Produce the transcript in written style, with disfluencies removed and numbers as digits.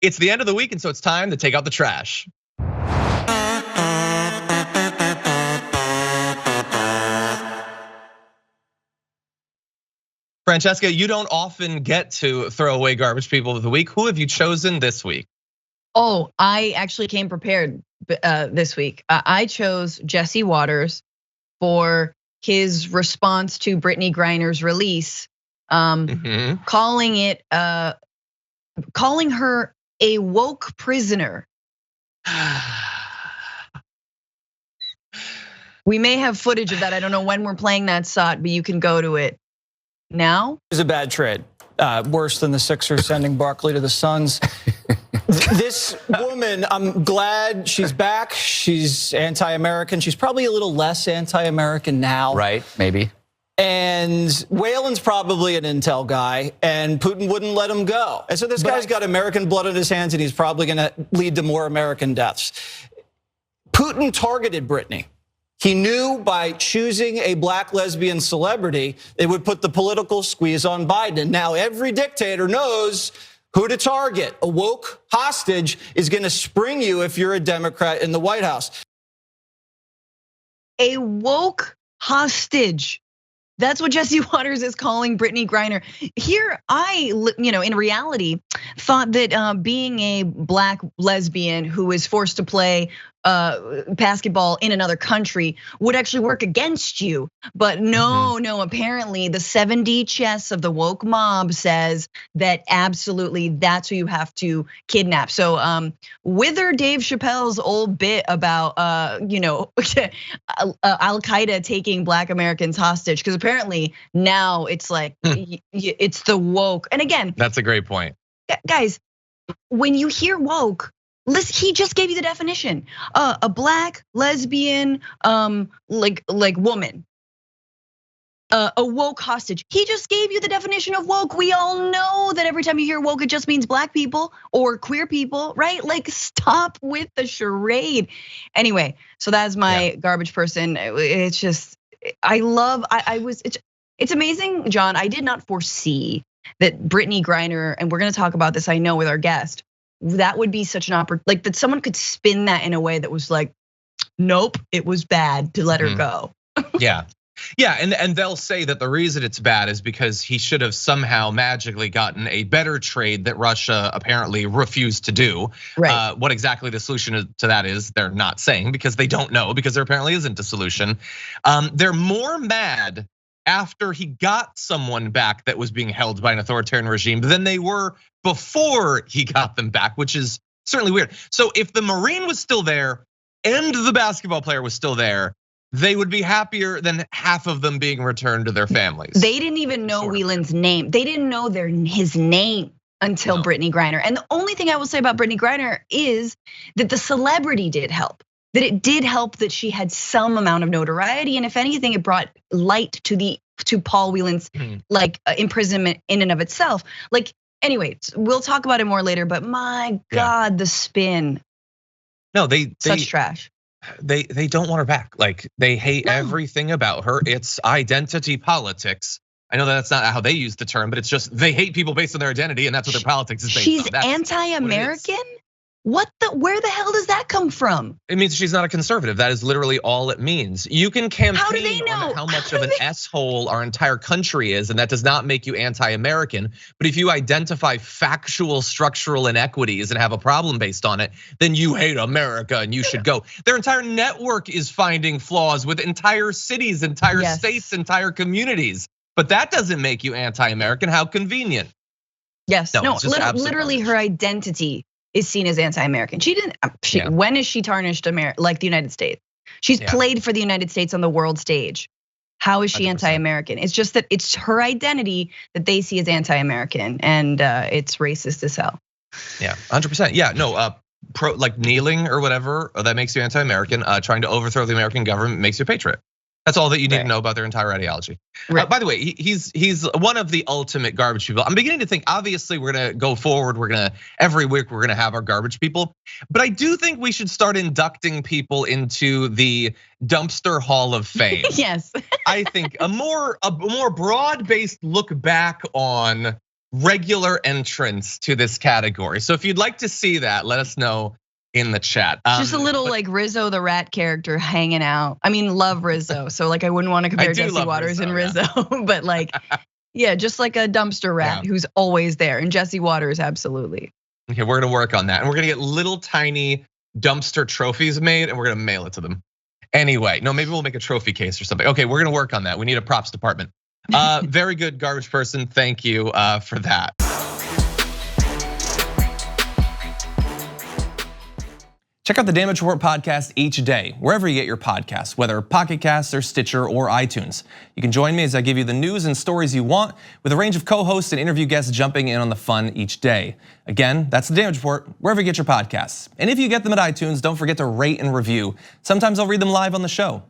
It's the end of the week, and so it's time to take out the trash. Francesca, you don't often get to throw away garbage people of the week. Who have you chosen this week? Oh, I actually came prepared this week. I chose Jesse Waters for his response to Brittney Griner's release, calling her a woke prisoner. We may have footage of that. I don't know when we're playing that, Sot, but you can go to it now. It was a bad trade. Worse than the Sixers sending Barkley to the Suns. This woman, I'm glad she's back. She's anti-American. She's probably a little less anti-American now. Right, maybe. And Whalen's probably an intel guy, and Putin wouldn't let him go. And so this guy's got American blood on his hands, and he's probably gonna lead to more American deaths. Putin targeted Brittney. He knew by choosing a black lesbian celebrity, it would put the political squeeze on Biden. And now every dictator knows who to target. A woke hostage is gonna spring you if you're a Democrat in the White House. A woke hostage. That's what Jesse Waters is calling Brittney Griner. Here, in reality, thought that being a black lesbian who is forced to play basketball in another country would actually work against you. But no, apparently the 7D chess of the woke mob says that absolutely that's who you have to kidnap. So wither Dave Chappelle's old bit about Al-Qaeda taking black Americans hostage, because apparently now it's like it's the woke. And again, that's a great point. Guys, when you hear woke, listen, he just gave you the definition. A black lesbian, like woman. A woke hostage. He just gave you the definition of woke. We all know that every time you hear woke, it just means black people or queer people, right? Like, stop with the charade. Anyway, so that's my garbage person. It's just, it's amazing, John. I did not foresee that Brittney Griner, and we're gonna talk about this, I know, with our guest, that would be such an opportunity, like that someone could spin that in a way that was like, nope, it was bad to let her go. Yeah, and they'll say that the reason it's bad is because he should have somehow magically gotten a better trade that Russia apparently refused to do. Right. What exactly the solution to that is, they're not saying, because they don't know, because there apparently isn't a solution. They're more mad after he got someone back that was being held by an authoritarian regime than they were before he got them back, which is certainly weird. So if the Marine was still there and the basketball player was still there, they would be happier than half of them being returned to their families. They didn't even know Whelan's name. They didn't know his name until Brittney Griner. And the only thing I will say about Brittney Griner is that the celebrity did help. That it did help that she had some amount of notoriety, and if anything, it brought light to Paul Whelan's like imprisonment in and of itself. Like, anyway, we'll talk about it more later. But my God, the spin. No, they such trash. They don't want her back. Like, they hate everything about her. It's identity politics. I know that's not how they use the term, but it's just they hate people based on their identity, and that's what their politics is based on. She's anti-American? Where the hell does that come from? It means she's not a conservative. That is literally all it means. You can campaign on how much of an S-hole our entire country is, and that does not make you anti-American. But if you identify factual structural inequities and have a problem based on it, then you hate America and you should go. Their entire network is finding flaws with entire cities, entire states, entire communities. But that doesn't make you anti-American. How convenient. Yes, no, literally her identity is seen as anti-American. When is she tarnished like the United States? She's played for the United States on the world stage. How is she 100%. Anti-American? It's just that it's her identity that they see as anti-American, and it's racist as hell. Yeah, 100%. Yeah, no, like kneeling or whatever, that makes you anti-American. Trying to overthrow the American government makes you a patriot. That's all that you need to know about their entire ideology. Right. By the way, he's one of the ultimate garbage people. I'm beginning to think, obviously, we're gonna go forward. Every week we're gonna have our garbage people, but I do think we should start inducting people into the dumpster hall of fame. Yes. I think a more broad-based look back on regular entrants to this category. So if you'd like to see that, let us know in the chat. Just a little like Rizzo the rat character hanging out. I mean, love Rizzo. So like I wouldn't want to compare Jesse Waters and Rizzo, but like, yeah, just like a dumpster rat who's always there. And Jesse Waters, absolutely. Okay, we're gonna work on that. And we're gonna get little tiny dumpster trophies made and we're gonna mail it to them. Anyway, no, maybe we'll make a trophy case or something. Okay, we're gonna work on that. We need a props department. Very good, garbage person. Thank you for that. Check out the Damage Report podcast each day, wherever you get your podcasts, whether Pocket Casts or Stitcher or iTunes. You can join me as I give you the news and stories you want, with a range of co-hosts and interview guests jumping in on the fun each day. Again, that's the Damage Report, wherever you get your podcasts. And if you get them at iTunes, don't forget to rate and review. Sometimes I'll read them live on the show.